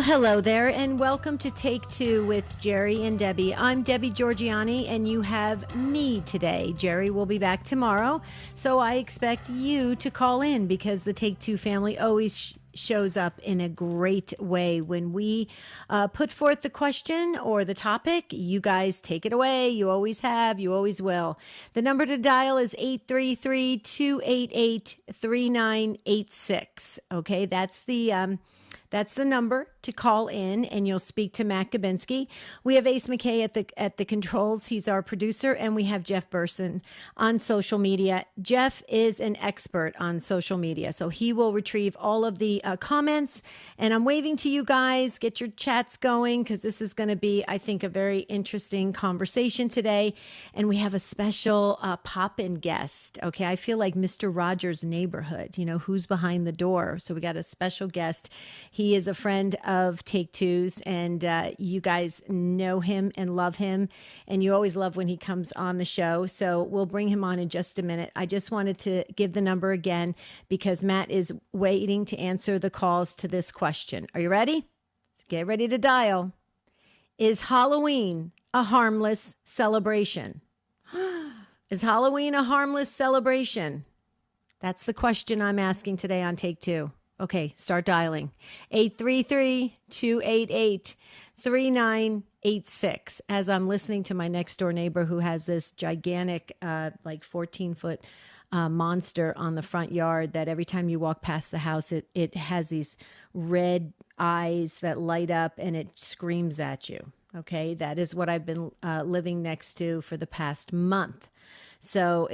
Well, hello there, and welcome to Take Two with Jerry and Debbie. I'm Debbie Georgiani, and you have me today. Jerry will be back tomorrow, so I expect you to call in because the Take Two family always shows up in a great way when we put forth the question or the topic. You guys take it away. You always have. You always will. The number to dial is 833-288-3986. Okay, that's the number to call in, and you'll speak to Matt Gabinski. We have Ace McKay at the controls. He's our producer, and we have Jeff Burson on social media. Jeff is an expert on social media, so he will retrieve all of the comments. And I'm waving to you guys. Get your chats going because this is going to be, I think, a very interesting conversation today. And we have a special pop-in guest. Okay, I feel like Mr. Rogers' Neighborhood. You know, who's behind the door? So we got a special guest. He is a friend of Take Two's, and you guys know him and love him, and you always love when he comes on the show. So we'll bring him on in just a minute. I just wanted to give the number again because Matt is waiting to answer the calls to this question. Are you ready? Get ready to dial. Is Halloween a harmless celebration? Is Halloween a harmless celebration? That's the question I'm asking today on Take Two. Okay, start dialing. 833-288-3986. As I'm listening to my next door neighbor who has this gigantic, 14-foot monster on the front yard that every time you walk past the house, it has these red eyes that light up and it screams at you. Okay, that is what I've been living next to for the past month. So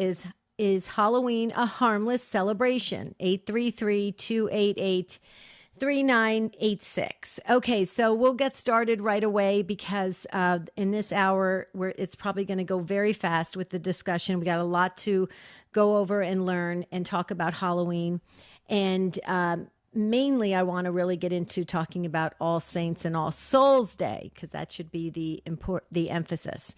is Halloween a harmless celebration? 833-288-3986. Okay, so we'll get started right away because in this hour, it's probably going to go very fast with the discussion. We got a lot to go over and learn and talk about Halloween. And mainly, I want to really get into talking about All Saints and All Souls Day because that should be the emphasis.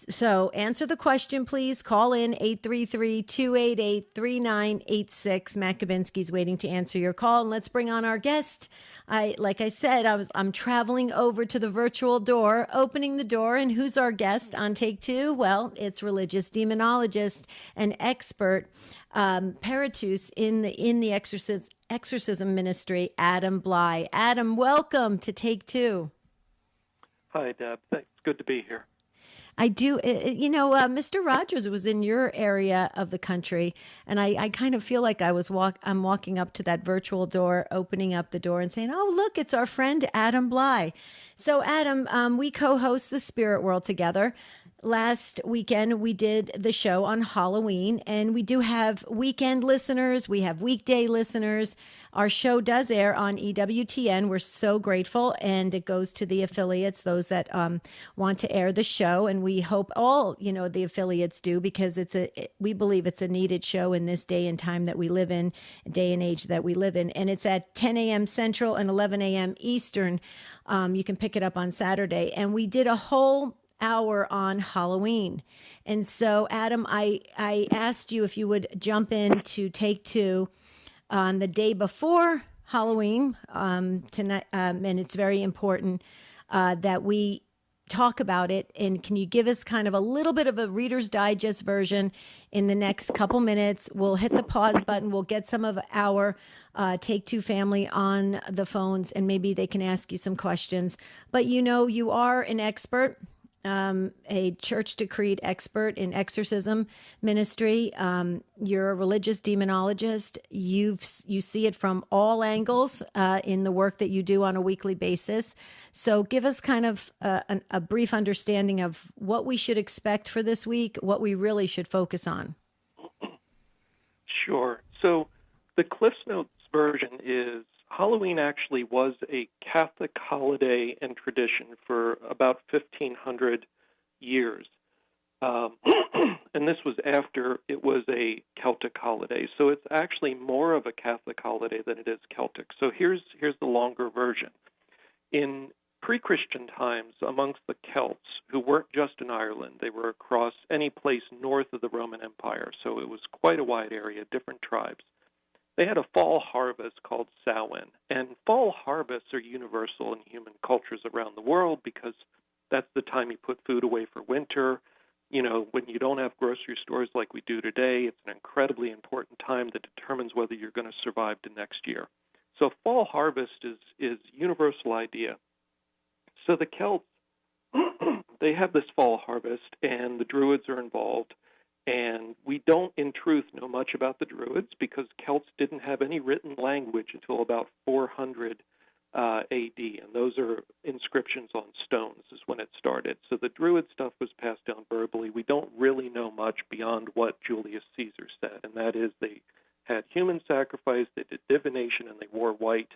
So answer the question, please. Call in 833-288-3986. Matt Gabinski's waiting to answer your call. And let's bring on our guest. Like I said, I'm traveling over to the virtual door, opening the door. And who's our guest on Take Two? Well, it's religious demonologist and expert, Peritus in the exorcism ministry, Adam Bly. Adam, welcome to Take Two. Hi, Deb. Thanks. Good to be here. I do. Mr. Rogers was in your area of the country, and I kind of feel like I'm walking up to that virtual door, opening up the door and saying, oh, look, it's our friend Adam Bly. So, Adam, we co-host The Spirit World together. Last weekend, we did the show on Halloween, and we do have weekend listeners. We have weekday listeners. Our show does air on EWTN. We're so grateful, and it goes to the affiliates, those that want to air the show, and we hope all, the affiliates do because we believe it's a needed show in this day and time that we live in, day and age that we live in, and it's at 10 a.m. Central and 11 a.m. Eastern. You can pick it up on Saturday, and we did a whole hour on Halloween. And so, Adam, I asked you if you would jump in to Take Two on the day before Halloween tonight, and it's very important that we talk about it. And can you give us kind of a little bit of a Reader's Digest version in the next couple minutes? We'll hit the pause button. We'll get some of our Take Two family on the phones, and maybe they can ask you some questions. But you are an expert. A church decreed expert in exorcism ministry. You're a religious demonologist. You see it from all angles in the work that you do on a weekly basis. So give us kind of a brief understanding of what we should expect for this week, what we really should focus on. Sure. So the Cliffs Notes version is Halloween actually was a Catholic holiday and tradition for about 1,500 years. And this was after it was a Celtic holiday. So it's actually more of a Catholic holiday than it is Celtic. So here's the longer version. In pre-Christian times, amongst the Celts, who weren't just in Ireland, they were across any place north of the Roman Empire. So it was quite a wide area, different tribes. they had a fall harvest called Samhain. And fall harvests are universal in human cultures around the world because that's the time you put food away for winter. You know, when you don't have grocery stores like we do today, it's an incredibly important time that determines whether you're going to survive the next year. So fall harvest is universal idea. So the Celts, they have this fall harvest, and the Druids are involved. And we don't, in truth, know much about the Druids because Celts didn't have any written language until about 400 A.D., and those are inscriptions on stones is when it started. So the Druid stuff was passed down verbally. We don't really know much beyond what Julius Caesar said, and that is they had human sacrifice, they did divination, and they wore white.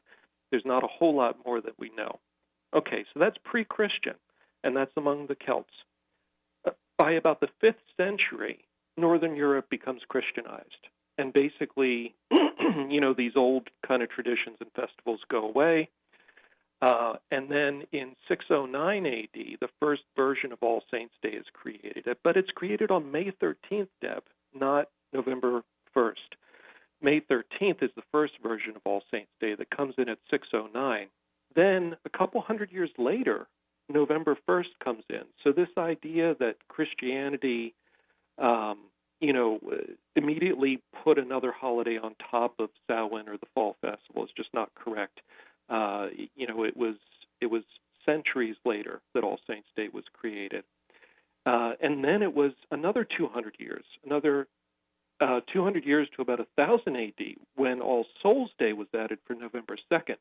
There's not a whole lot more that we know. Okay, so that's pre-Christian, and that's among the Celts. By about the 5th century, Northern Europe becomes Christianized, and basically, these old kind of traditions and festivals go away. And then in 609 A.D., the first version of All Saints' Day is created, but it's created on May 13th, Deb, not November 1st. May 13th is the first version of All Saints' Day that comes in at 609. Then, a couple hundred years later, November 1st comes in. So this idea that Christianity, immediately put another holiday on top of Samhain or the Fall Festival is just not correct. It was centuries later that All Saints' Day was created. And then it was another 200 years, 200 years to about 1000 A.D. when All Souls' Day was added for November 2nd.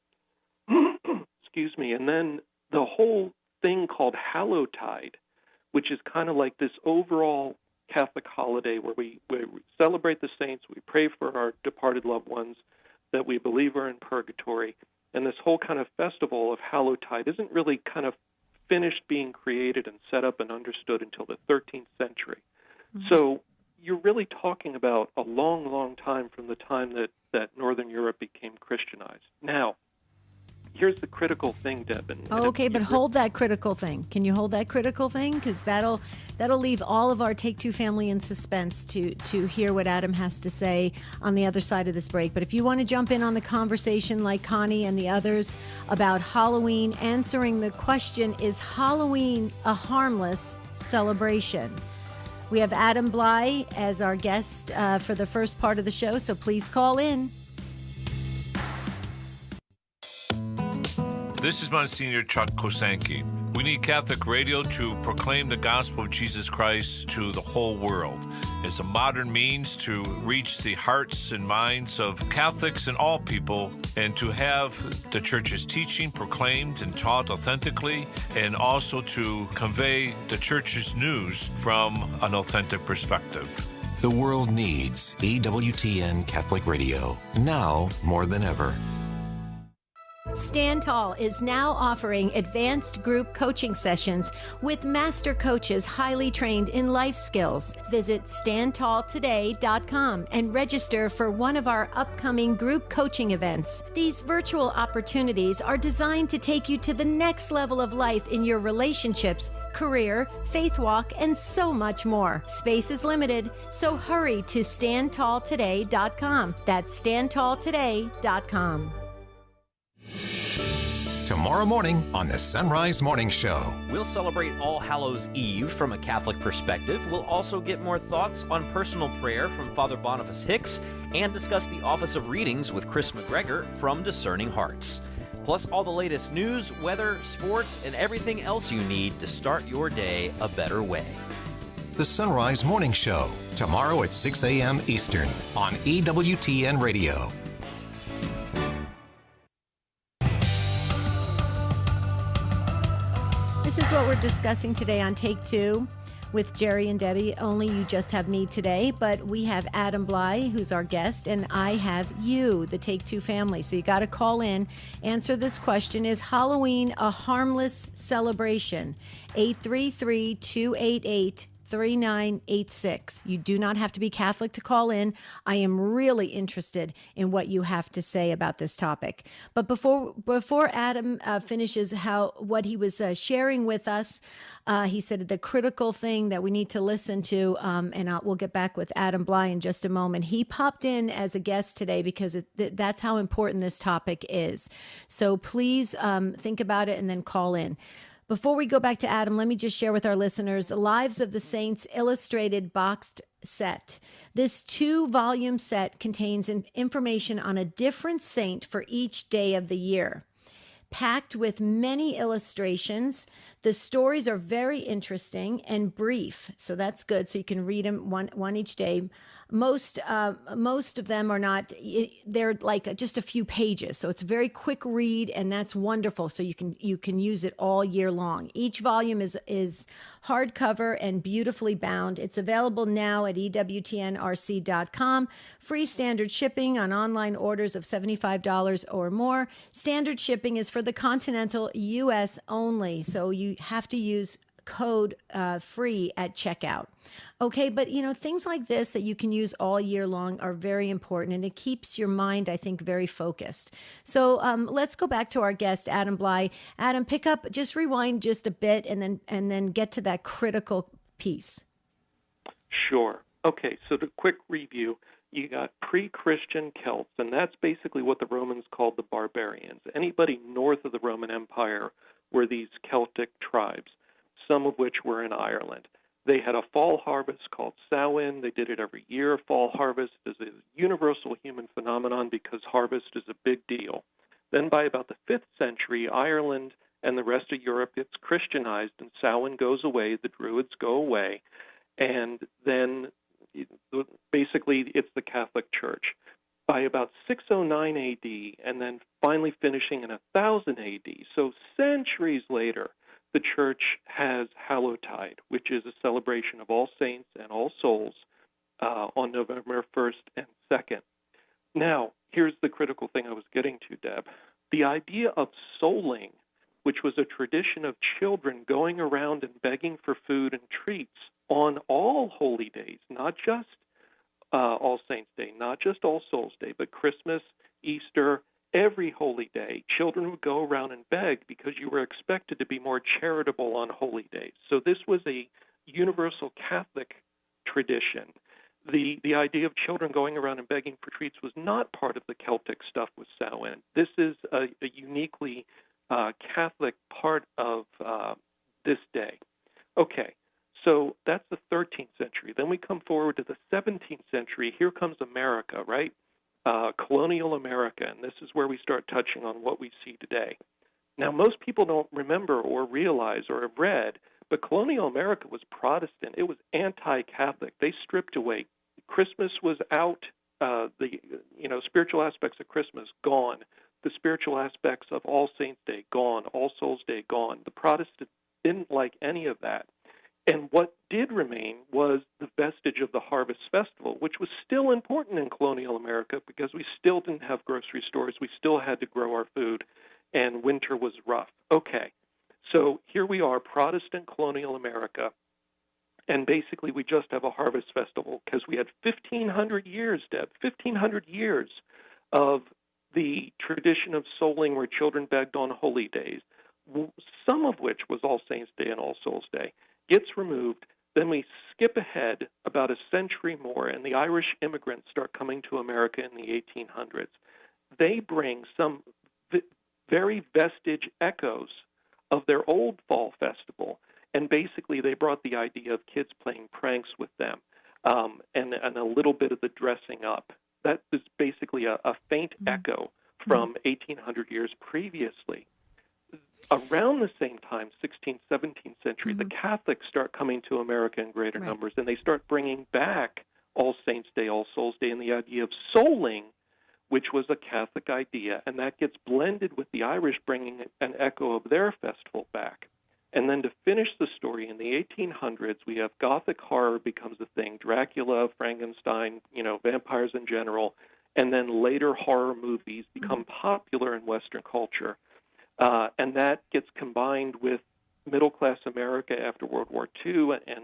Excuse me. And then the whole thing called Hallowtide, which is kind of like this overall Catholic holiday where we celebrate the saints, we pray for our departed loved ones that we believe are in purgatory. And this whole kind of festival of Hallowtide isn't really kind of finished being created and set up and understood until the 13th century. Mm-hmm. So you're really talking about a long, long time from the time that Northern Europe became Christianized. Now, here's the critical thing, Deb. But hold that critical thing. Can you hold that critical thing? Because that'll leave all of our Take Two family in suspense to hear what Adam has to say on the other side of this break. But if you want to jump in on the conversation like Connie and the others about Halloween, answering the question, is Halloween a harmless celebration? We have Adam Bly as our guest for the first part of the show, so please call in. This is Monsignor Chuck Kosanke. We need Catholic radio to proclaim the gospel of Jesus Christ to the whole world. It's a modern means to reach the hearts and minds of Catholics and all people, and to have the Church's teaching proclaimed and taught authentically, and also to convey the Church's news from an authentic perspective. The world needs EWTN Catholic Radio, now more than ever. Stand Tall is now offering advanced group coaching sessions with master coaches highly trained in life skills. Visit standtalltoday.com and register for one of our upcoming group coaching events. These virtual opportunities are designed to take you to the next level of life in your relationships, career, faith walk, and so much more. Space is limited, so hurry to standtalltoday.com. That's standtalltoday.com. Tomorrow morning on the Sunrise Morning Show. We'll celebrate All Hallows Eve from a Catholic perspective. We'll also get more thoughts on personal prayer from Father Boniface Hicks and discuss the Office of Readings with Chris McGregor from Discerning Hearts. Plus all the latest news, weather, sports, and everything else you need to start your day a better way. The Sunrise Morning Show, tomorrow at 6 a.m. Eastern on EWTN Radio. This is what we're discussing today on Take Two with Jerry and Debbie. Only you just have me today, but we have Adam Bly, who's our guest, and I have you, the Take Two family. So you got to call in, answer this question. Is Halloween a harmless celebration? 833-288-3010. 3986. You do not have to be Catholic to call in. I am really interested in what you have to say about this topic. But before Adam finishes what he was sharing with us, he said the critical thing that we need to listen to, and we'll get back with Adam Bly in just a moment. He popped in as a guest today because that's how important this topic is. So please think about it and then call in. Before we go back to Adam, let me just share with our listeners the Lives of the Saints Illustrated Boxed Set. This 2-volume set contains information on a different saint for each day of the year. Packed with many illustrations, the stories are very interesting and brief, so that's good. So you can read them one each day. Most of them are not. They're like just a few pages, so it's a very quick read, and that's wonderful. So you can use it all year long. Each volume is hardcover and beautifully bound. It's available now at EWTNRC.com. Free standard shipping on online orders of $75 or more. Standard shipping is for the continental U.S. only, so you have to use code free at checkout. Okay, but things like this that you can use all year long are very important, and it keeps your mind, I think, very focused. So let's go back to our guest, Adam Bly. Adam, just rewind just a bit, and then get to that critical piece. Sure. Okay, so the quick review. You got pre-Christian Celts, and that's basically what the Romans called the barbarians. Anybody north of the Roman Empire were these Celtic tribes, some of which were in Ireland. They had a fall harvest called Samhain. They did it every year. Fall harvest is a universal human phenomenon because harvest is a big deal. Then by about the 5th century, Ireland and the rest of Europe gets Christianized, and Samhain goes away, the Druids go away, and then basically it's the Catholic Church. By about 609 A.D., and then finally finishing in 1000 A.D., so centuries later, the Church has Hallowtide, which is a celebration of all saints and all souls on November 1st and 2nd. Now, here's the critical thing I was getting to, Deb. The idea of souling, which was a tradition of children going around and begging for food and treats on all holy days, not just All Saints' Day, not just All Souls' Day, but Christmas, Easter, every holy day, children would go around and beg because you were expected to be more charitable on holy days. So this was a universal Catholic tradition. The idea of children going around and begging for treats was not part of the Celtic stuff with Samhain. This is a uniquely Catholic part of this day. Okay, so that's the 13th century. Then we come forward to the 17th century. Here comes America, right? Colonial America, and this is where we start touching on what we see today. Now, most people don't remember or realize or have read, but colonial America was Protestant. It was anti-Catholic. They stripped away. Christmas was out. The spiritual aspects of Christmas, gone. The spiritual aspects of All Saints' Day, gone. All Souls' Day, gone. The Protestants didn't like any of that. And what did remain was the vestige of the Harvest Festival, which was still important in colonial America because we still didn't have grocery stores. We still had to grow our food, and winter was rough. Okay, so here we are, Protestant colonial America, and basically we just have a Harvest Festival because we had 1,500 years, Deb, 1,500 years of the tradition of souling where children begged on holy days, some of which was All Saints' Day and All Souls' Day, gets removed. Then we skip ahead about a century more, and the Irish immigrants start coming to America in the 1800s. They bring some very vestige echoes of their old fall festival, and basically they brought the idea of kids playing pranks with them and a little bit of the dressing up. That is basically a faint echo from 1,800 years previously. Around the same time, 16th, 17th century, the Catholics start coming to America in greater numbers, and they start bringing back All Saints' Day, All Souls' Day, and the idea of souling, which was a Catholic idea, and that gets blended with the Irish bringing an echo of their festival back. And then to finish the story, in the 1800s, we have Gothic horror becomes a thing, Dracula, Frankenstein, vampires in general, and then later horror movies become popular in Western culture. And that gets combined with middle-class America after World War II and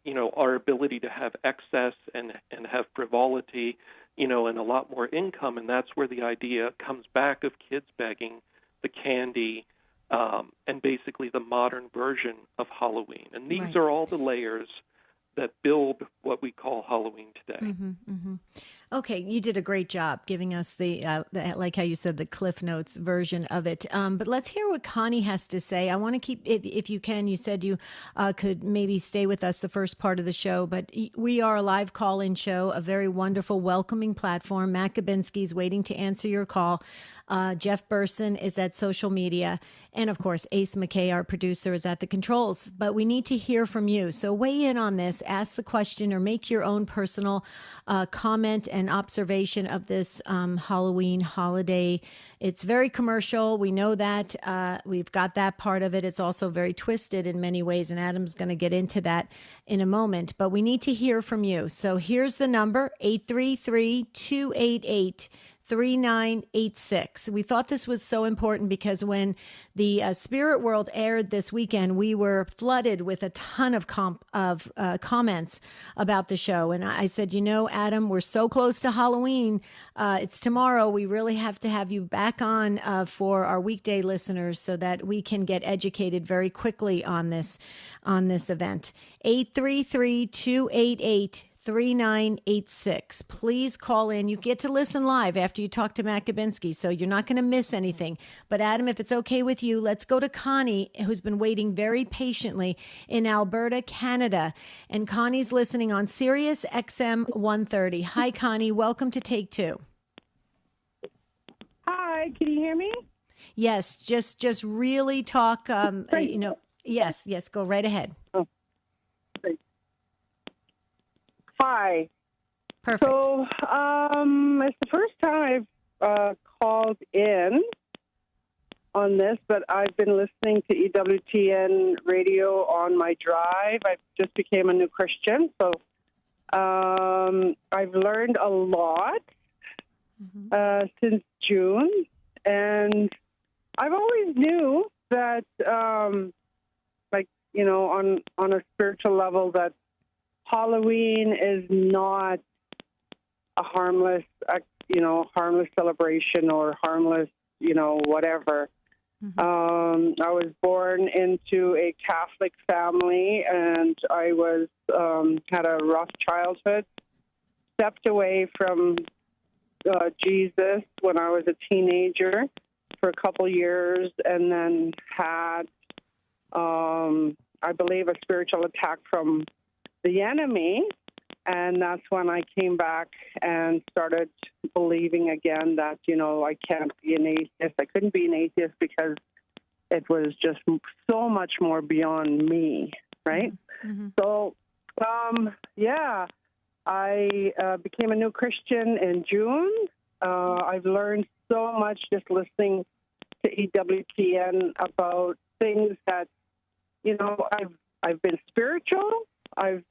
our ability to have excess and have frivolity, and a lot more income. And that's where the idea comes back of kids begging, the candy, and basically the modern version of Halloween. And these are all the layers that build what we call Halloween today. Mm-hmm, mm-hmm. Okay, you did a great job giving us the like how you said, the Cliff Notes version of it. But let's hear what Connie has to say. I want to keep, if you can, you said you could maybe stay with us the first part of the show, but we are a live call-in show, a very wonderful, welcoming platform. Matt Gabinski's waiting to answer your call. Jeff Burson is at social media. And of course, Ace McKay, our producer, is at the controls. But we need to hear from you. So weigh in on this, ask the question, or make your own personal comment and observation of this Halloween holiday. It's very commercial. We know that. We've got that part of it. It's also very twisted in many ways. And Adam's going to get into that in a moment. But we need to hear from you. So here's the number, 833-288 3986. We thought this was so important because when the Spirit World aired this weekend, we were flooded with a ton of comments about the show. And I said, Adam, we're so close to Halloween. It's tomorrow. We really have to have you back on for our weekday listeners so that we can get educated very quickly on this event. 833-288 3986. Please call in. You get to listen live after you talk to Matt Gabinski, so you're not going to miss anything. But Adam, if it's okay with you, let's go to Connie, who's been waiting very patiently in Alberta, Canada. And Connie's listening on Sirius XM 130. Hi, Connie. Welcome to Take Two. Hi, can you hear me? Yes, just really talk. Yes, go right ahead. Oh. Hi. Perfect. So, it's the first time I've called in on this, but I've been listening to EWTN radio on my drive. I just became a new Christian, so I've learned a lot since June, and I've always knew that, on a spiritual level, that Halloween is not a harmless celebration or harmless, whatever. Mm-hmm. I was born into a Catholic family, and I was had a rough childhood. Stepped away from Jesus when I was a teenager for a couple years, and then had, I believe, a spiritual attack from the enemy, and that's when I came back and started believing again that, I can't be an atheist. I couldn't be an atheist because it was just so much more beyond me, right? Mm-hmm. So, I became a new Christian in June. I've learned so much just listening to EWTN about things that, I've been spiritual. I've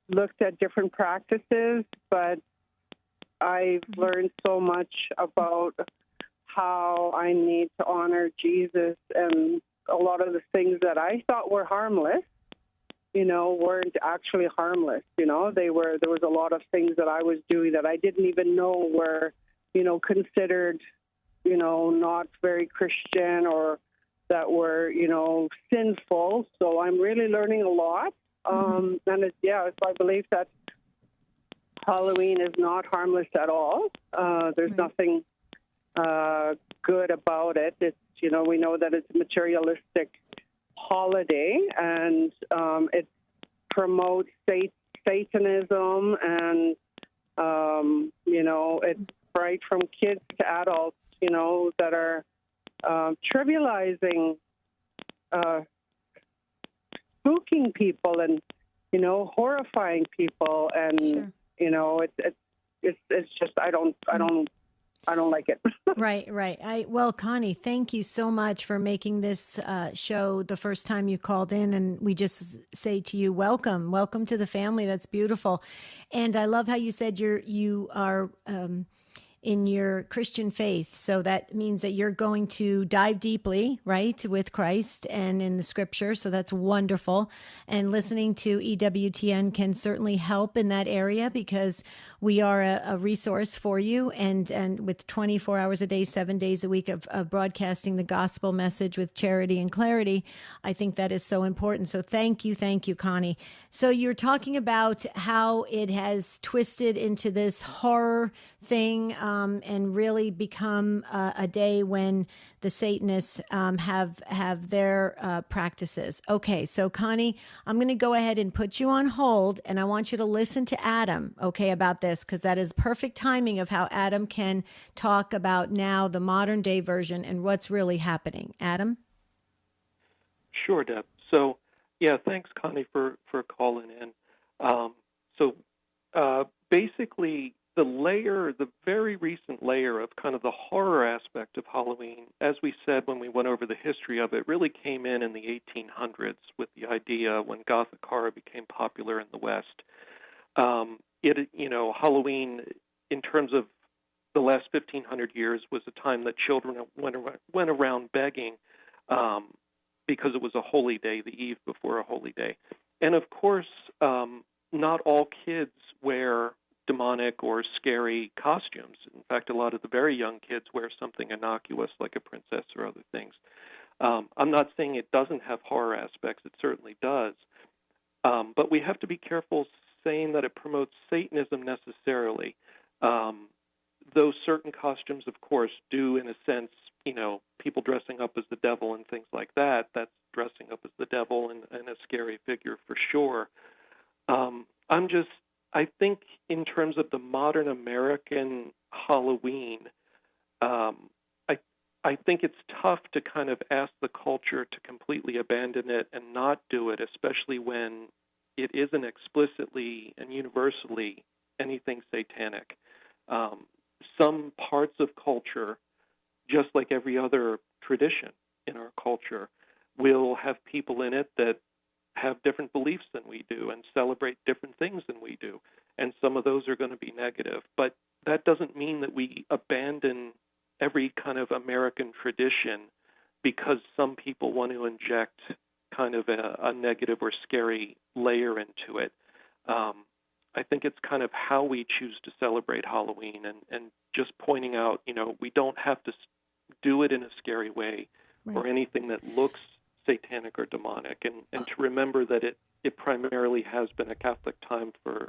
looked at different practices, but I've learned so much about how I need to honor Jesus, and a lot of the things that I thought were harmless, weren't actually harmless. There was a lot of things that I was doing that I didn't even know were, considered, not very Christian, or that were, sinful. So I'm really learning a lot. And so I believe that Halloween is not harmless at all. There's nothing good about it. It's, we know that it's a materialistic holiday, and it promotes Satanism, and, it's right from kids to adults, that are trivializing, spooking people, and horrifying people, and it's just I don't like it. Right. Well, Connie, thank you so much for making this show the first time you called in, and we just say to you, welcome to the family. That's beautiful, and I love how you said you are in your Christian faith. So that means that you're going to dive deeply, right, with Christ and in the scripture. So that's wonderful. And listening to EWTN can certainly help in that area, because we are a resource for you. And with 24 hours a day, 7 days a week of broadcasting the gospel message with charity and clarity, I think that is so important. So thank you, Connie. So you're talking about how it has twisted into this horror thing, and really become a day when the Satanists have their practices. Okay, so Connie, I'm going to go ahead and put you on hold, and I want you to listen to Adam, okay, about this, because that is perfect timing of how Adam can talk about now the modern day version and what's really happening. Adam? Sure, Deb. So, yeah, thanks, Connie, for calling in. Basically, the very recent layer of kind of the horror aspect of Halloween, as we said when we went over the history of it, really came in the 1800s with the idea when Gothic horror became popular in the West. Halloween, in terms of the last 1,500 years, was a time that children went around begging because it was a holy day, the eve before a holy day. And of course, not all kids wear demonic or scary costumes. In fact, a lot of the very young kids wear something innocuous like a princess or other things. I'm not saying it doesn't have horror aspects. It certainly does. But we have to be careful saying that it promotes Satanism necessarily. Those certain costumes, of course, do, in a sense, people dressing up as the devil and things like that. That's dressing up as the devil and a scary figure for sure. I think in terms of the modern American Halloween, I think it's tough to kind of ask the culture to completely abandon it and not do it, especially when it isn't explicitly and universally anything satanic. Some parts of culture, just like every other tradition in our culture, will have people in it that have different beliefs than we do and celebrate different things than we do. And some of those are going to be negative. But that doesn't mean that we abandon every kind of American tradition because some people want to inject kind of a negative or scary layer into it. I think it's kind of how we choose to celebrate Halloween, and just pointing out, we don't have to do it in a scary way, right, or anything that looks satanic or demonic, and to remember that it primarily has been a Catholic time for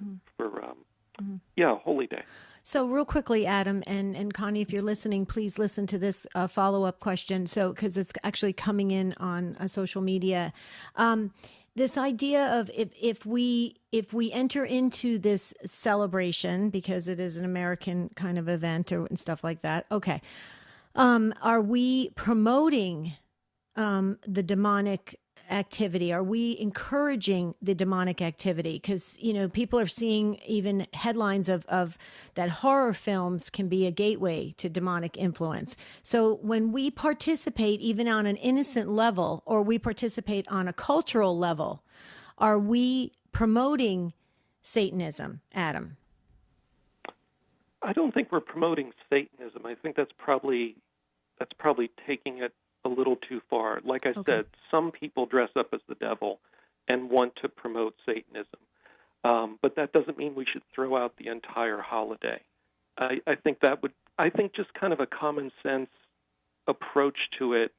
Holy Day. So real quickly, Adam and Connie, if you're listening, please listen to this follow-up question. So, because it's actually coming in on social media. This idea of if we enter into this celebration, because it is an American kind of event and stuff like that, okay, are we promoting the demonic activity? Are we encouraging the demonic activity? Because, people are seeing even headlines of that horror films can be a gateway to demonic influence. So when we participate even on an innocent level, or we participate on a cultural level, are we promoting Satanism, Adam? I don't think we're promoting Satanism. I think that's probably taking it a little too far. Like I said, some people dress up as the devil and want to promote Satanism. But that doesn't mean we should throw out the entire holiday. I think just kind of a common sense approach to it,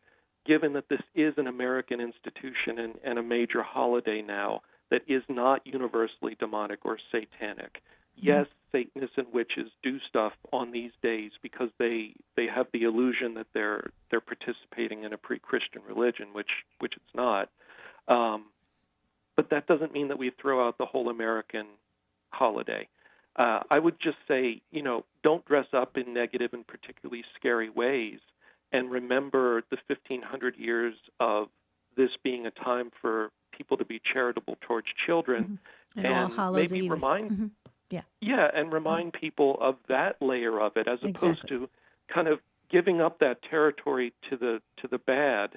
given that this is an American institution and a major holiday now that is not universally demonic or satanic. Yes, Satanists and witches do stuff on these days because they have the illusion that they're participating in a pre-Christian religion, which it's not. But that doesn't mean that we throw out the whole American holiday. I would just say, don't dress up in negative and particularly scary ways, and remember the 1,500 years of this being a time for people to be charitable towards children, and All Hallows maybe Eve. remind people of that layer of it, as opposed to kind of giving up that territory to the bad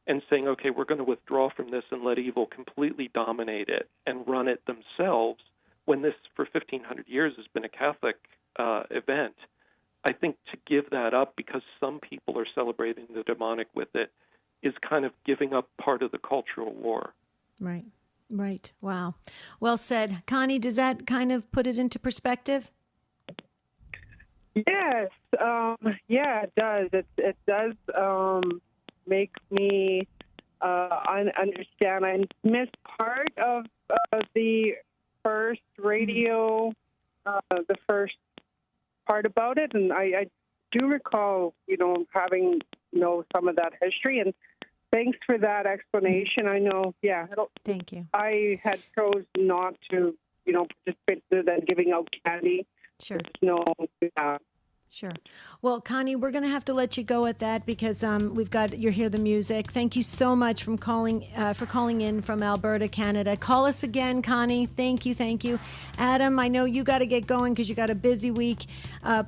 and saying, okay, we're going to withdraw from this and let evil completely dominate it and run it themselves, when this for 1,500 years has been a Catholic event. I think to give that up because some people are celebrating the demonic with it is kind of giving up part of the cultural war. Right. Right. Wow. Well said. Connie, does that kind of put it into perspective? Yes. Yeah, it does. It does make me understand. I missed part of the first radio, the first part about it, and I do recall, having some of that history. And thanks for that explanation. I know. Yeah. Thank you. I had chose not to, participate in than giving out candy. Sure. No. Sure. Well, Connie, we're going to have to let you go at that because you hear the music. Thank you so much for calling in from Alberta, Canada. Call us again, Connie. Thank you. Adam, I know you got to get going because you got a busy week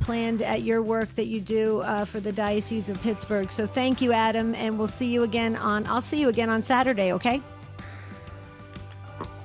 planned at your work that you do for the Diocese of Pittsburgh. So thank you, Adam, and I'll see you again on Saturday, okay?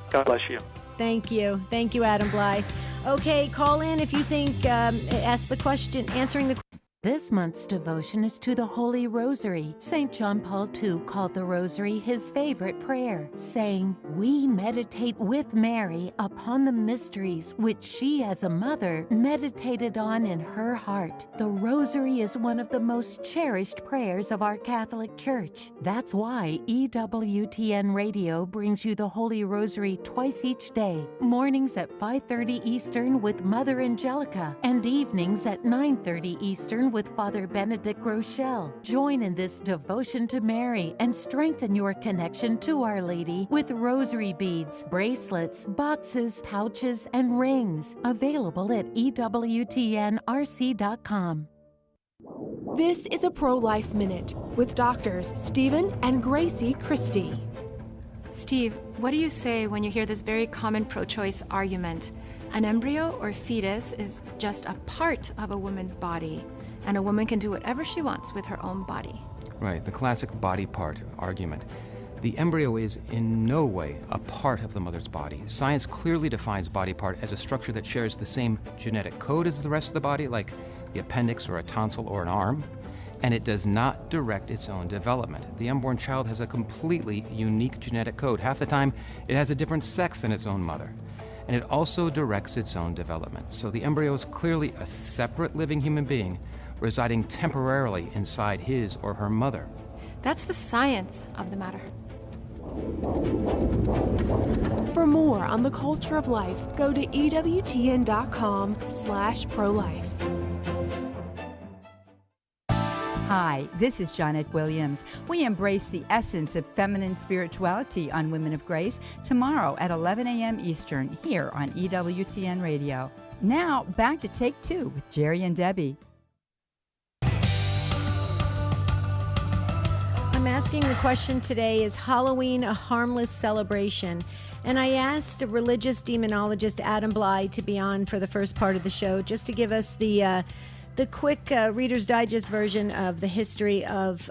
God bless you. Thank you, Adam Bly. Okay, call in if you think, ask the question, answering the question. This month's devotion is to the Holy Rosary. St. John Paul II called the Rosary his favorite prayer, saying, "We meditate with Mary upon the mysteries which she as a mother meditated on in her heart." The Rosary is one of the most cherished prayers of our Catholic Church. That's why EWTN Radio brings you the Holy Rosary twice each day, mornings at 5:30 Eastern with Mother Angelica, and evenings at 9:30 Eastern with Father Benedict Groeschel. Join in this devotion to Mary and strengthen your connection to Our Lady with rosary beads, bracelets, boxes, pouches, and rings. Available at EWTNRC.com. This is a Pro-Life Minute with doctors Stephen and Gracie Christie. Steve, what do you say when you hear this very common pro-choice argument? An embryo or fetus is just a part of a woman's body, and a woman can do whatever she wants with her own body. Right, the classic body part argument. The embryo is in no way a part of the mother's body. Science clearly defines body part as a structure that shares the same genetic code as the rest of the body, like the appendix or a tonsil or an arm, and it does not direct its own development. The unborn child has a completely unique genetic code. Half the time, it has a different sex than its own mother. And it also directs its own development. So the embryo is clearly a separate living human being residing temporarily inside his or her mother. That's the science of the matter. For more on the culture of life, go to EWTN.com/prolife. Hi, this is Janet Williams. We embrace the essence of feminine spirituality on Women of Grace tomorrow at 11 a.m. Eastern here on EWTN Radio. Now, back to Take Two with Jerry and Debbie. I'm asking the question today, is Halloween a harmless celebration? And I asked religious demonologist Adam Bly to be on for the first part of the show, just to give us the quick Reader's Digest version of the history of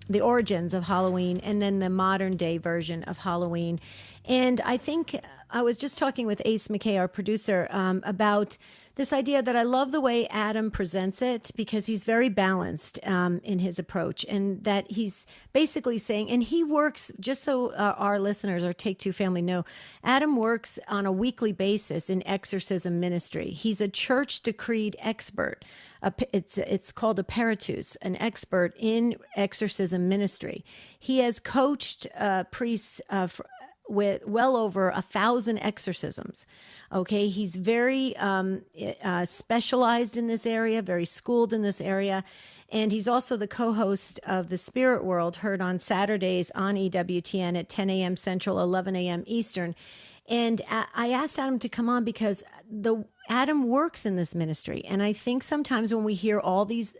the origins of Halloween and then the modern day version of Halloween. And I think I was just talking with Ace McKay, our producer, about this idea that I love the way Adam presents it because he's very balanced in his approach, and that he's basically saying, and he works, just so our listeners, our Take Two family know, Adam works on a weekly basis in exorcism ministry. He's a church decreed expert. It's called a peritus, an expert in exorcism ministry. He has coached priests with well over 1,000 exorcisms. Okay, he's very specialized in this area, very schooled in this area, and he's also the co-host of The Spirit World, heard on Saturdays on EWTN at 10 a.m. Central, 11 a.m. Eastern. And I asked Adam to come on because Adam works in this ministry. And I think sometimes when we hear all this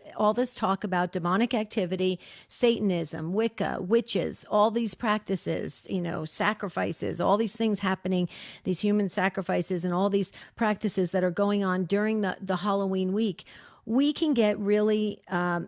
talk about demonic activity, Satanism, Wicca, witches, all these practices, sacrifices, all these things happening, these human sacrifices and all these practices that are going on during the Halloween week, we can get really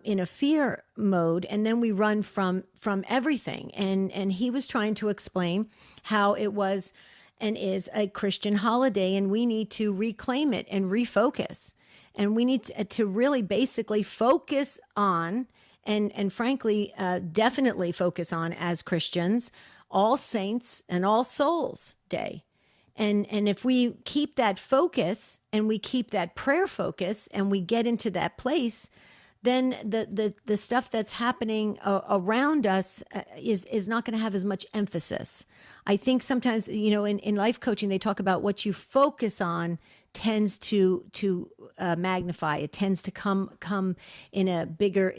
in a fear mode, and then we run from everything. And he was trying to explain how it was and is a Christian holiday, and we need to reclaim it and refocus. And we need to really basically focus on, and frankly, definitely focus on as Christians, All Saints and All Souls Day. And if we keep that focus and we keep that prayer focus and we get into that place, then the stuff that's happening around us is not going to have as much emphasis. I think sometimes, in life coaching, they talk about what you focus on tends to magnify. It tends to come in a bigger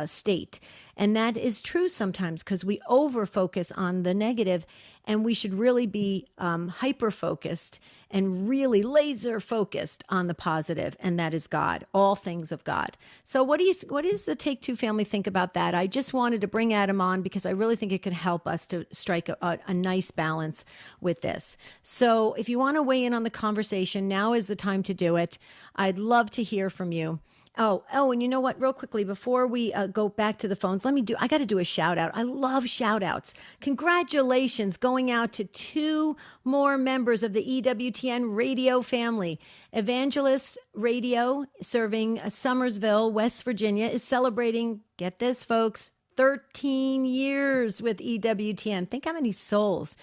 state. And that is true sometimes because we over focus on the negative, and we should really be hyper focused and really laser focused on the positive, and that is God, all things of God. So what does the Take Two family think about that? I just wanted to bring Adam on because I really think it can help us to strike a nice balance with this. So if you want to weigh in on the conversation, now is the time to do it. I'd love to hear from you. Oh, and you know what? Real quickly, before we go back to the phones, I got to do a shout out. I love shout outs. Congratulations going out to 2 more members of the EWTN radio family. Evangelist Radio, serving Summersville, West Virginia, is celebrating, get this, folks, 13 years with EWTN. Think how many souls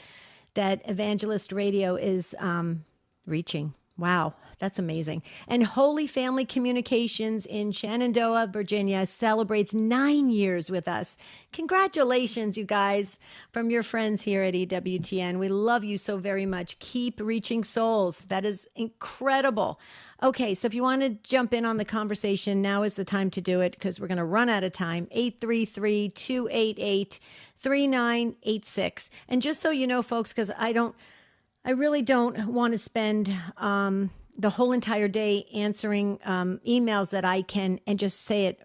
that Evangelist Radio is reaching. Wow, that's amazing. And Holy Family Communications in Shenandoah, Virginia celebrates 9 years with us. Congratulations, you guys, from your friends here at EWTN. We love you so very much. Keep reaching souls. That is incredible. Okay, so if you want to jump in on the conversation, now is the time to do it because we're going to run out of time. 833-288-3986. And just so you know, folks, because I really don't want to spend the whole entire day answering emails that I can and just say it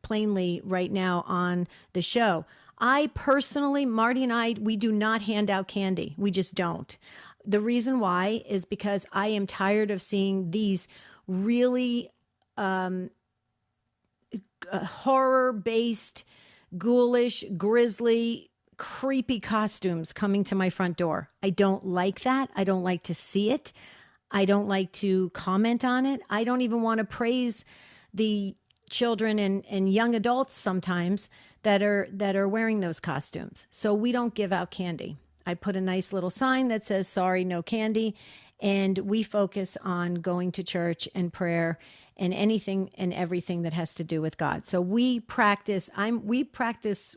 plainly right now on the show. I personally, Marty and I, we do not hand out candy. We just don't. The reason why is because I am tired of seeing these really horror-based, ghoulish, grisly, creepy costumes coming to my front door. I don't like that. I don't like to see it. I don't like to comment on it. I don't even want to praise the children and young adults sometimes that are wearing those costumes. So we don't give out candy. I put a nice little sign that says, sorry, no candy. And we focus on going to church and prayer and anything and everything that has to do with God. So we try to practice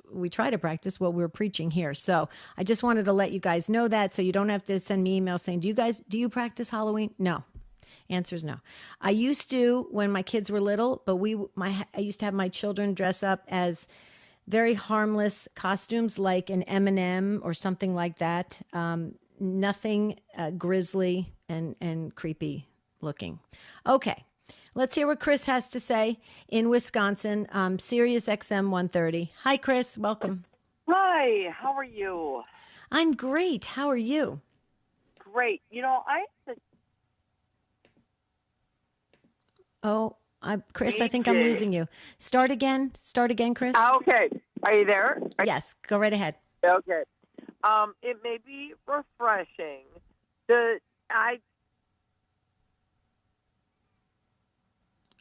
what we're preaching here. So I just wanted to let you guys know that so you don't have to send me emails saying, do you practice Halloween? No. Answer is no. I used to when my kids were little, but I used to have my children dress up as very harmless costumes like an M&M or something like that. Nothing grisly and creepy looking. Okay. Let's hear what Chris has to say in Wisconsin, Sirius XM 130. Hi, Chris. Welcome. Hi. How are you? I'm great. How are you? Great. Chris, I think I'm losing you. Start again, Chris. Okay. Are you there? Yes. Go right ahead. Okay. It may be refreshing.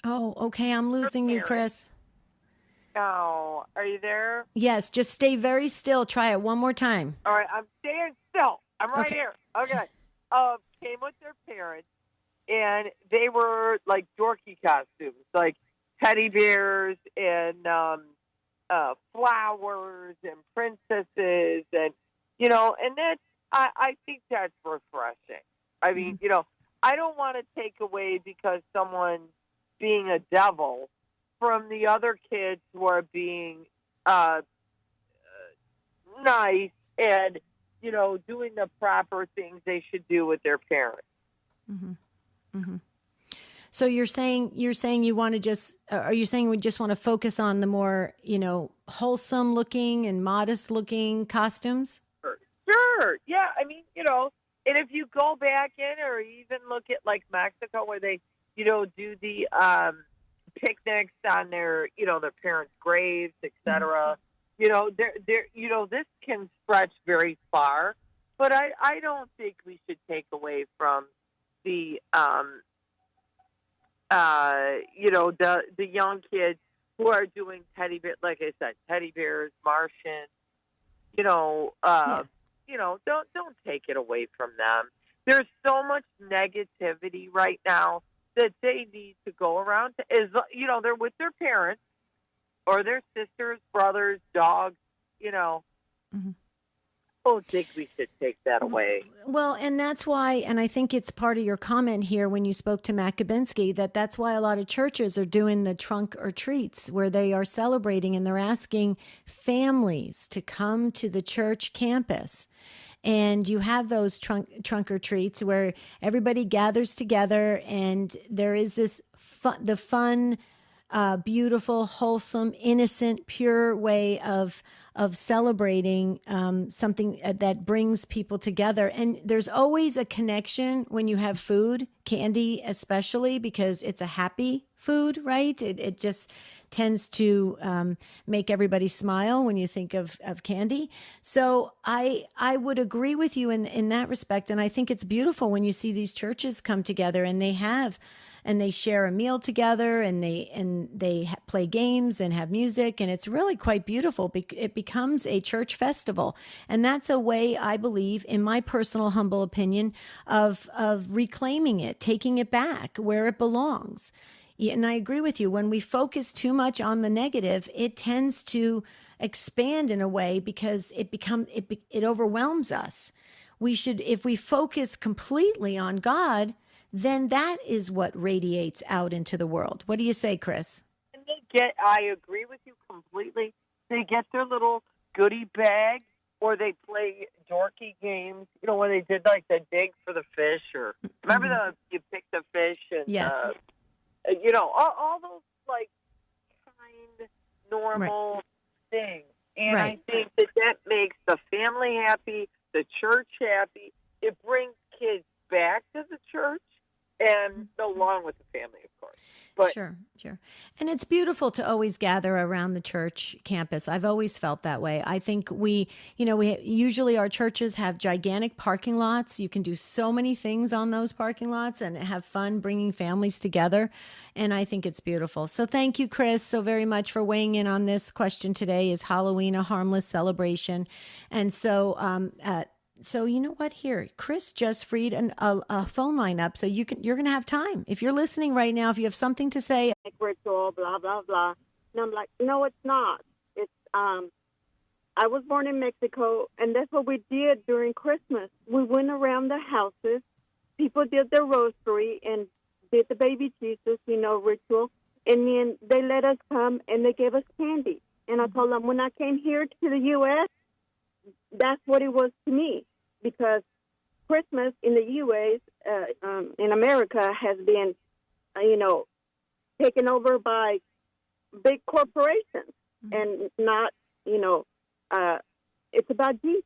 Oh, okay. I'm losing you, Chris. Oh, are you there? Yes. Just stay very still. Try it one more time. All right. I'm staying still. I'm right Okay. here. Okay. Came with their parents, and they were like dorky costumes, like teddy bears and flowers and princesses, and and that's I think that's refreshing. I mean, I don't want to take away because someone's being a devil from the other kids who are being nice and doing the proper things they should do with their parents. Mm-hmm. Mm-hmm. So you're saying you want to just, are you saying we just want to focus on the more, wholesome looking and modest looking costumes? Sure. Yeah. I mean, and if you go back in or even look at like Mexico where they, do the picnics on their parents' graves, etc. This can stretch very far, but I don't think we should take away from the the young kids who are doing teddy bear, like I said, teddy bears, Martian. Don't take it away from them. There's so much negativity right now that they need to go around. They're with their parents or their sisters, brothers, dogs. Mm-hmm. I don't think we should take that away. Well, and that's why, and I think it's part of your comment here when you spoke to Matt Kabinski, that's why a lot of churches are doing the trunk or treats where they are celebrating and they're asking families to come to the church campus. And you have those trunk or treats where everybody gathers together and there is this fun, beautiful, wholesome, innocent, pure way of celebrating something that brings people together. And there's always a connection when you have food, candy especially, because it's a happy food, right? It just tends to make everybody smile when you think of candy. So I would agree with you in that respect. And I think it's beautiful when you see these churches come together and they share a meal together and they play games and have music. And it's really quite beautiful. It becomes a church festival. And that's a way, I believe, in my personal humble opinion, of reclaiming it, taking it back where it belongs. And I agree with you. When we focus too much on the negative, it tends to expand in a way because it overwhelms us. If we focus completely on God, then that is what radiates out into the world. What do you say, Chris? And I agree with you completely. They get their little goodie bag or they play dorky games, when they did like the dig for the fish or remember you pick the fish and yes. All those like kind, normal things. And I think that makes the family happy, the church happy. It brings kids back to the church and along with the family, of course. But Sure. And it's beautiful to always gather around the church campus. I've always felt that way. I think we usually our churches have gigantic parking lots. You can do so many things on those parking lots and have fun bringing families together. And I think it's beautiful. So thank you, Chris, so very much for weighing in on this question today. Is Halloween a harmless celebration? And so you know what? Here, Chris just freed a phone line up, so you're going to have time. If you're listening right now, if you have something to say, like ritual, blah blah blah, and I'm like, no, it's not. It's I was born in Mexico, and that's what we did during Christmas. We went around the houses. People did their rosary and did the baby Jesus, ritual, and then they let us come and they gave us candy. And I told them when I came here to the U.S. that's what it was to me, because Christmas in the U.S., in America, has been, taken over by big corporations and not, it's about Jesus.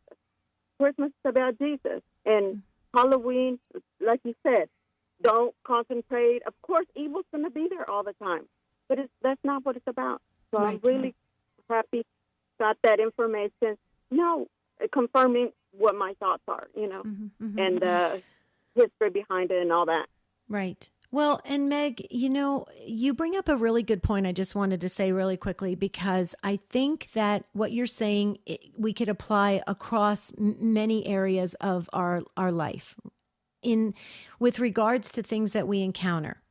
Christmas is about Jesus. And Halloween, like you said, don't concentrate. Of course, evil's going to be there all the time, but that's not what it's about. So I'm really happy got that information. Confirming what my thoughts are, and history behind it and all that. Right. Well, and Meg, you bring up a really good point. I just wanted to say really quickly, because I think that what you're saying, we could apply across many areas of our life with regards to things that we encounter.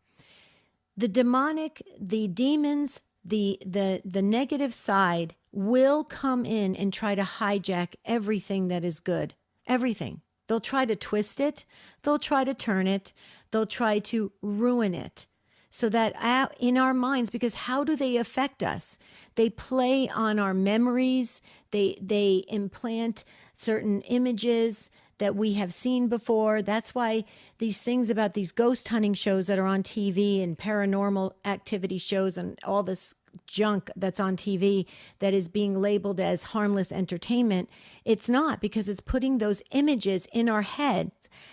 The demonic, the demons, the negative side will come in and try to hijack everything that is good. Everything. They'll try to twist it. They'll try to turn it. They'll try to ruin it. So that in our minds, because how do they affect us? They play on our memories. They implant certain images that we have seen before. That's why these things about these ghost hunting shows that are on TV and paranormal activity shows and all this junk that's on TV that is being labeled as harmless entertainment, it's not, because it's putting those images in our head,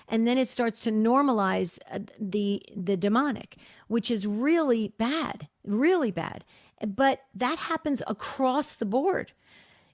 and then it starts to normalize the demonic, which is really bad. But that happens across the board.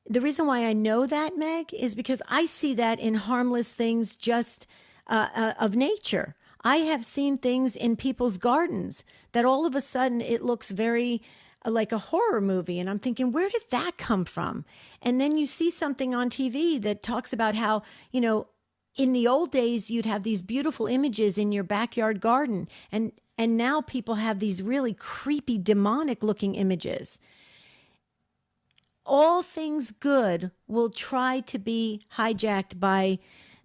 The reason why I know that, Meg, is because I see that in harmless things just of nature. I have seen things in people's gardens that all of a sudden it looks very like a horror movie. And I'm thinking, where did that come from? And then you see something on TV that talks about how, in the old days, you'd have these beautiful images in your backyard garden. And now people have these really creepy, demonic looking images. All things good will try to be hijacked by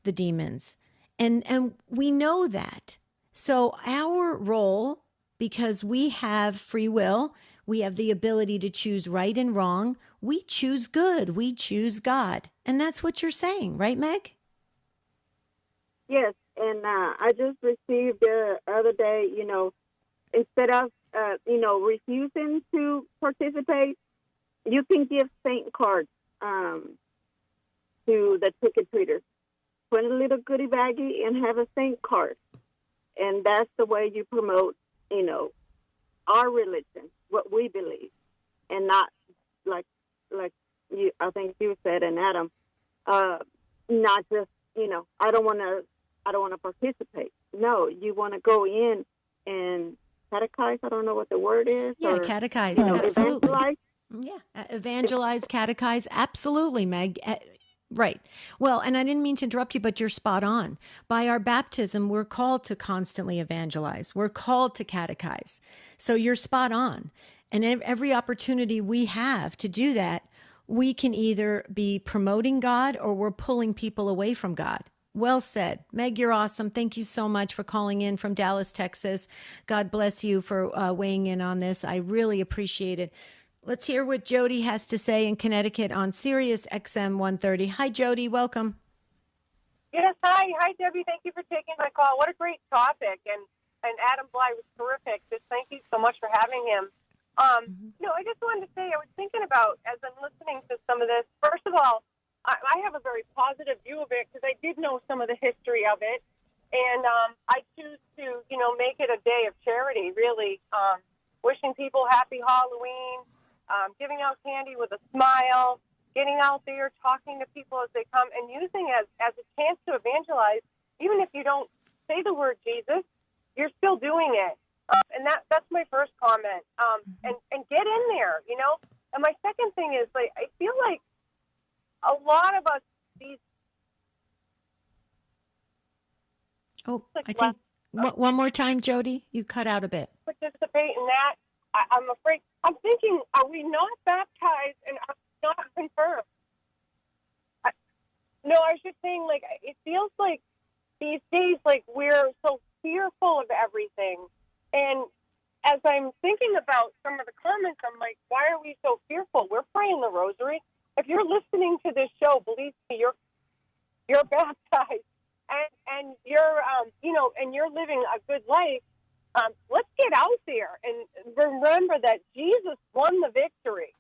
the demons. And we know that. So our role, because we have free will, we have the ability to choose right and wrong. We choose good. We choose God. And that's what you're saying, right, Meg? Yes, and I just received the other day, instead of, refusing to participate, you can give Saint cards to the trick-or-treaters. Put a little goodie baggie and have a Saint card. And that's the way you promote, our religion, what we believe, and not like you, I think you said, and Adam, not just, I don't want to participate. No, you want to go in and catechize. I don't know what the word is. Yeah, or, catechize. Absolutely. Evangelize. Yeah, evangelize, catechize. Absolutely, Meg. Right. Well, and I didn't mean to interrupt you, but you're spot on. By our baptism, we're called to constantly evangelize. We're called to catechize. So you're spot on. And every opportunity we have to do that, we can either be promoting God or we're pulling people away from God. Well said. Meg, you're awesome. Thank you so much for calling in from Dallas, Texas. God bless you for weighing in on this. I really appreciate it. Let's hear what Jody has to say in Connecticut on Sirius XM 130. Hi, Jody. Welcome. Yes, hi. Hi, Debbie. Thank you for taking my call. What a great topic. And Adam Bly was terrific. Just thank you so much for having him. I just wanted to say, I was thinking about, as I'm listening to some of this, first of all, I have a very positive view of it because I did know some of the history of it. And I choose to, make it a day of charity, really. Wishing people happy Halloween, giving out candy with a smile, getting out there, talking to people as they come, and using it as a chance to evangelize. Even if you don't say the word Jesus, you're still doing it. And that's my first comment. And get in there, And my second thing is, I feel like a lot of us, I think one more time, Jody. You cut out a bit. Participate in that. I'm afraid. I'm thinking, are we not baptized and are we not confirmed? No, I was just saying, it feels like these days, we're so fearful of everything. And as I'm thinking about some of the comments, I'm like, why are we so fearful? We're praying the rosary. If you're listening to this show, believe me, you're baptized and you're, and you're living a good life. Let's get out there and remember that Jesus won the victory.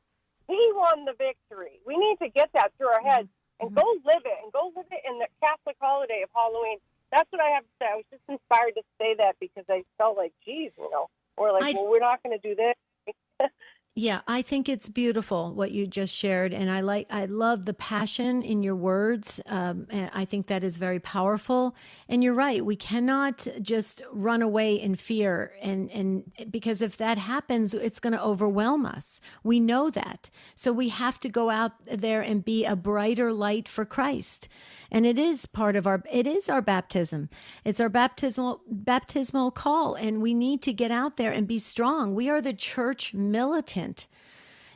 He won the victory. We need to get that through our heads and go live it, and go live it in the Catholic holiday of Halloween. That's what I have to say. I was just inspired to say that because I felt like, geez, or well, we're not going to do this. Yeah, I think it's beautiful what you just shared, and I love the passion in your words. And I think that is very powerful. And you're right, we cannot just run away in fear, and because if that happens, it's going to overwhelm us. We know that, so we have to go out there and be a brighter light for Christ. And it is part of our baptism. It's our baptismal call, and we need to get out there and be strong. We are the church militant.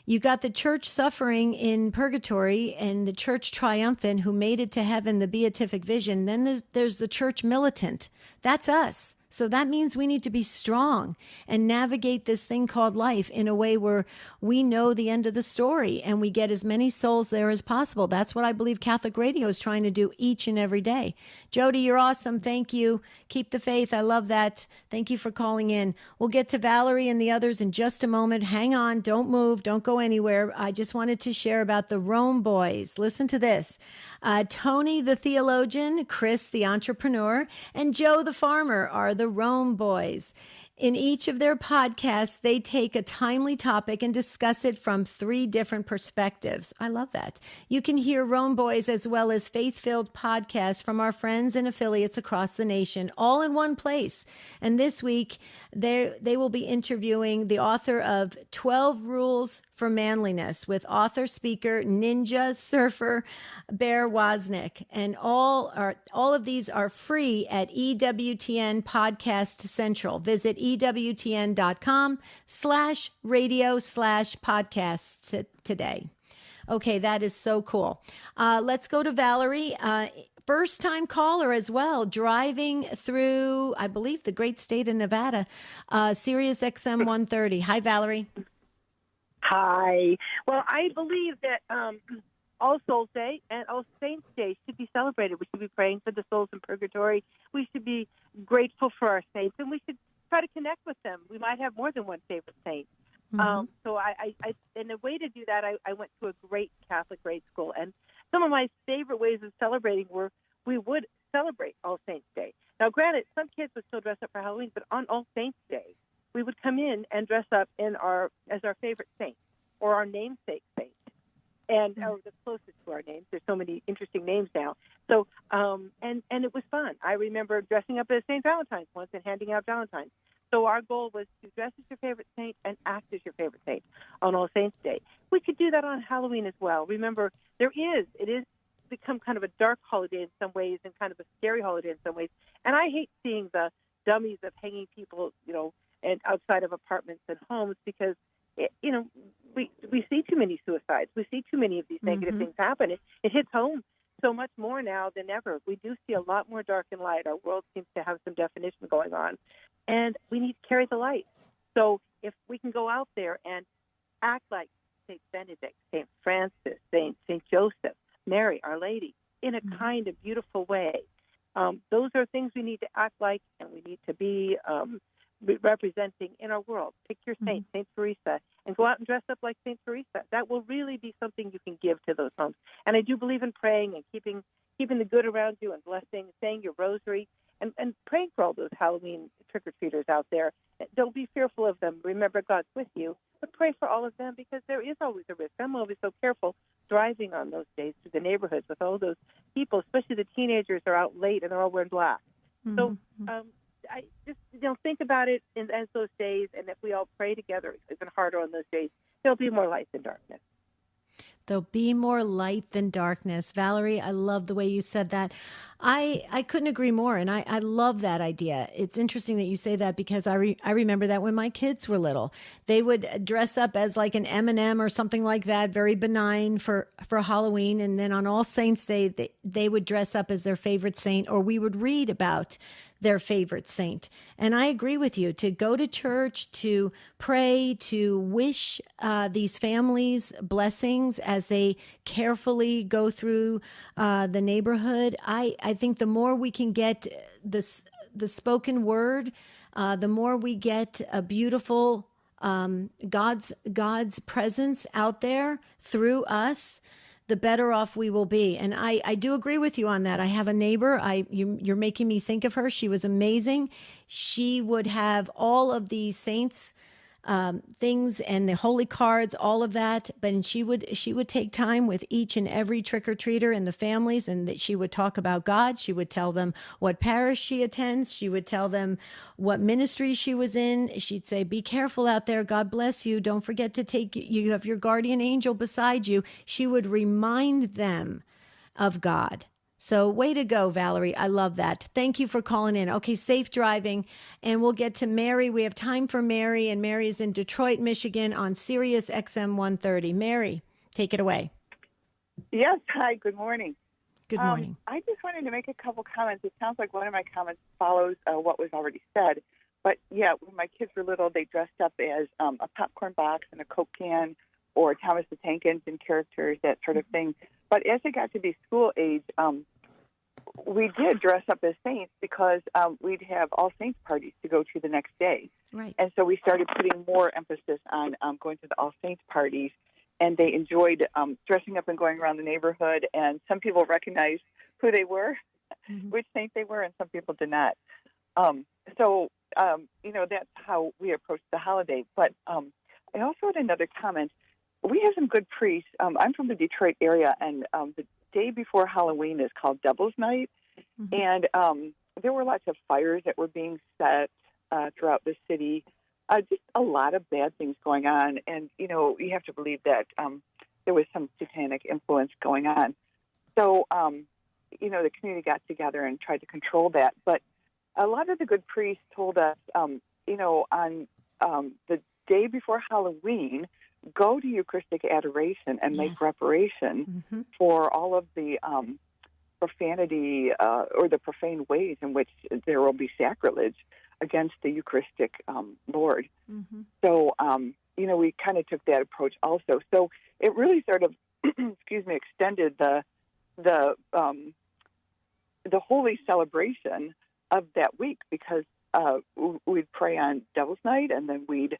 You got the church suffering in purgatory and the church triumphant who made it to heaven, the beatific vision. Then there's the church militant. That's us. So that means we need to be strong and navigate this thing called life in a way where we know the end of the story and we get as many souls there as possible. That's what I believe Catholic Radio is trying to do each and every day. Jody, you're awesome. Thank you. Keep the faith. I love that. Thank you for calling in. We'll get to Valerie and the others in just a moment. Hang on. Don't move. Don't go anywhere. I just wanted to share about the Rome Boys. Listen to this. Tony, the theologian, Chris, the entrepreneur, and Joe, the farmer, are the Rome Boys. In each of their podcasts, they take a timely topic and discuss it from 3 different perspectives. I love that. You can hear Rome Boys as well as faith-filled podcasts from our friends and affiliates across the nation, all in one place. And this week, they will be interviewing the author of 12 Rules for Manliness with author, speaker, ninja, surfer, Bear Wozniak. And all of these are free at EWTN Podcast Central. Visit EWTN.com/radio/podcasts today. Okay, that is so cool. Let's go to Valerie. First-time caller as well, driving through, I believe, the great state of Nevada, Sirius XM 130. Hi, Valerie. Hi. Well, I believe that All Souls Day and All Saints Day should be celebrated. We should be praying for the souls in purgatory. We should be grateful for our saints, and we should try to connect with them. We might have more than one favorite saint. So and the way to do that, I went to a great Catholic grade school, and some of my favorite ways of celebrating were we would celebrate All Saints Day. Now, granted, some kids would still dress up for Halloween, but on All Saints Day, we would come in and dress up as our favorite saint or our namesake saint, and or the closest to our names. There's so many interesting names now. So and it was fun. I remember dressing up as St. Valentine's once and handing out Valentines. So our goal was to dress as your favorite saint and act as your favorite saint on All Saints Day. We could do that on Halloween as well. Remember, it is become kind of a dark holiday in some ways and kind of a scary holiday in some ways. And I hate seeing the dummies of hanging people, and outside of apartments and homes because, we see too many suicides. We see too many of these negative things happen. It hits home so much more now than ever. We do see a lot more dark and light. Our world seems to have some definition going on, and we need to carry the light. So if we can go out there and act like St. Benedict, St. Francis, St. Joseph, Mary, Our Lady, in a kind of beautiful way, those are things we need to act like, and we need to be representing in our world. Pick your saint, St. Teresa, and go out and dress up like St. Teresa. That will really be something you can give to those homes. And I do believe in praying and keeping the good around you and blessing, saying your rosary, and praying for all those Halloween trick-or-treaters out there. Don't be fearful of them. Remember, God's with you. But pray for all of them because there is always a risk. I'm always so careful driving on those days through the neighborhoods with all those people, especially the teenagers are out late and they're all wearing black. So I just think about it as those days, and if we all pray together even harder on those days, there'll be more light than darkness. There'll be more light than darkness. Valerie, I love the way you said that. I couldn't agree more, and I love that idea. It's interesting that you say that because I remember that when my kids were little. They would dress up as like an M&M or something like that, very benign for Halloween, and then on All Saints Day, they would dress up as their favorite saint, or we would read about their favorite saint. And I agree with you, to go to church, to pray, to wish these families blessings as they carefully go through the neighborhood. I think the more we can get the spoken word, the more we get a beautiful God's presence out there through us, the better off we will be. And I do agree with you on that. I have a neighbor. You're making me think of her. She was amazing. She would have all of the saints things and the holy cards, all of that. But she would take time with each and every trick-or-treater and the families, and that she would talk about God. She would tell them what parish she attends. She would tell them what ministry she was in. She'd say, be careful out there. God bless you. Don't forget to you have your guardian angel beside you. She would remind them of God. So way to go, Valerie. I love that. Thank you for calling in. Okay, safe driving. And we'll get to Mary. We have time for Mary, and Mary is in Detroit, Michigan on Sirius XM 130. Mary, take it away. Yes. Hi, good morning. Good morning. I just wanted to make a couple comments. It sounds like one of my comments follows what was already said. But, yeah, when my kids were little, they dressed up as a popcorn box and a Coke can or Thomas the Tank Engine characters, that sort of thing. But as they got to be school age, we did dress up as saints because we'd have all saints parties to go to the next day. Right. And so we started putting more emphasis on going to the all saints parties, and they enjoyed dressing up and going around the neighborhood. And some people recognized who they were, which saint they were, and some people did not. So that's how we approach the holiday. But I also had another comment. We have some good priests. I'm from the Detroit area, and the day before Halloween is called Devil's Night. And there were lots of fires that were being set throughout the city. Just a lot of bad things going on. And, you have to believe that there was some satanic influence going on. So, the community got together and tried to control that. But a lot of the good priests told us, on the day before Halloween, go to Eucharistic adoration and make reparation for all of the profanity or the profane ways in which there will be sacrilege against the Eucharistic Lord. So, we kind of took that approach also. So it really sort of, extended the holy celebration of that week, because we'd pray on Devil's Night, and then we'd,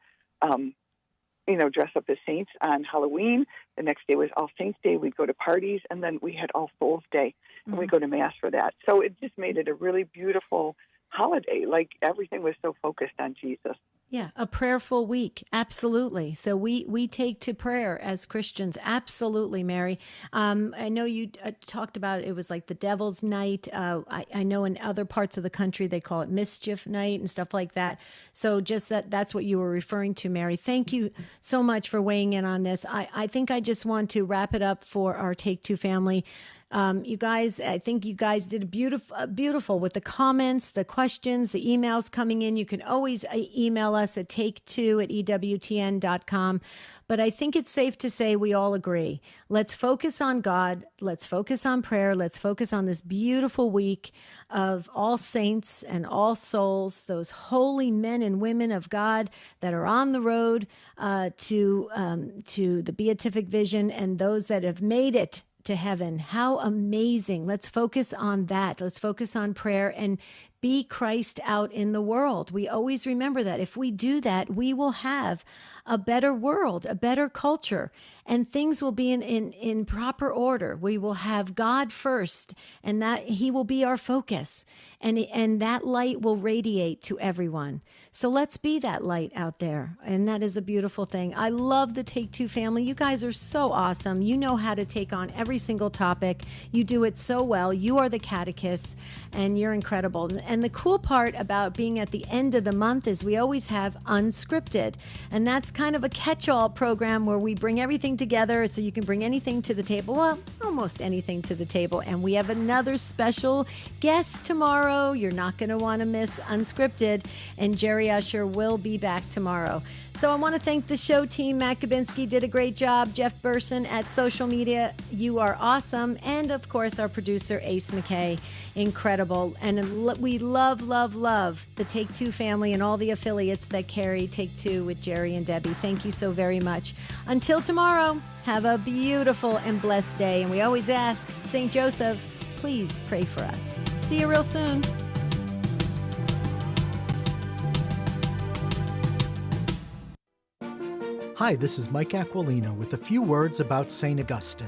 dress up as saints on Halloween. The next day was All Saints Day. We'd go to parties, and then we had All Souls Day, and we'd go to Mass for that. So it just made it a really beautiful holiday. Like, everything was so focused on Jesus. Yeah, a prayerful week. Absolutely. So we take to prayer as Christians. Absolutely, Mary. I know you talked about it was like the Devil's Night. I know in other parts of the country they call it Mischief Night and stuff like that. So just that's what you were referring to, Mary. Thank you so much for weighing in on this. I think I just want to wrap it up for our Take Two family. You guys, I think you guys did beautiful with the comments, the questions, the emails coming in. You can always email us at take2@ewtn.com. But I think it's safe to say we all agree. Let's focus on God. Let's focus on prayer. Let's focus on this beautiful week of All Saints and All Souls, those holy men and women of God that are on the road to the beatific vision, and those that have made it to heaven. How amazing. Let's focus on that. Let's focus on prayer and be Christ out in the world. We always remember that. If we do that, we will have a better world, a better culture, and things will be in proper order. We will have God first, and that He will be our focus, and that light will radiate to everyone. So let's be that light out there, and that is a beautiful thing. I love the Take Two family. You guys are so awesome. You know how to take on every single topic. You do it so well. You are the catechists, and you're incredible. And the cool part about being at the end of the month is we always have Unscripted, and that's kind of a catch-all program where we bring everything together so you can bring anything to the table. Well, almost anything to the table. And we have another special guest tomorrow. You're not going to want to miss Unscripted, and Jerry Usher will be back tomorrow. So I want to thank the show team. Matt Kabinski did a great job. Jeff Burson at social media, you are awesome. And of course, our producer, Ace McKay, incredible. And we love the Take Two family and all the affiliates that carry Take Two with Jerry and Debbie. Thank you so very much. Until tomorrow, have a beautiful and blessed day. And we always ask, St. Joseph, please pray for us. See you real soon. Hi, this is Mike Aquilino with a few words about St. Augustine.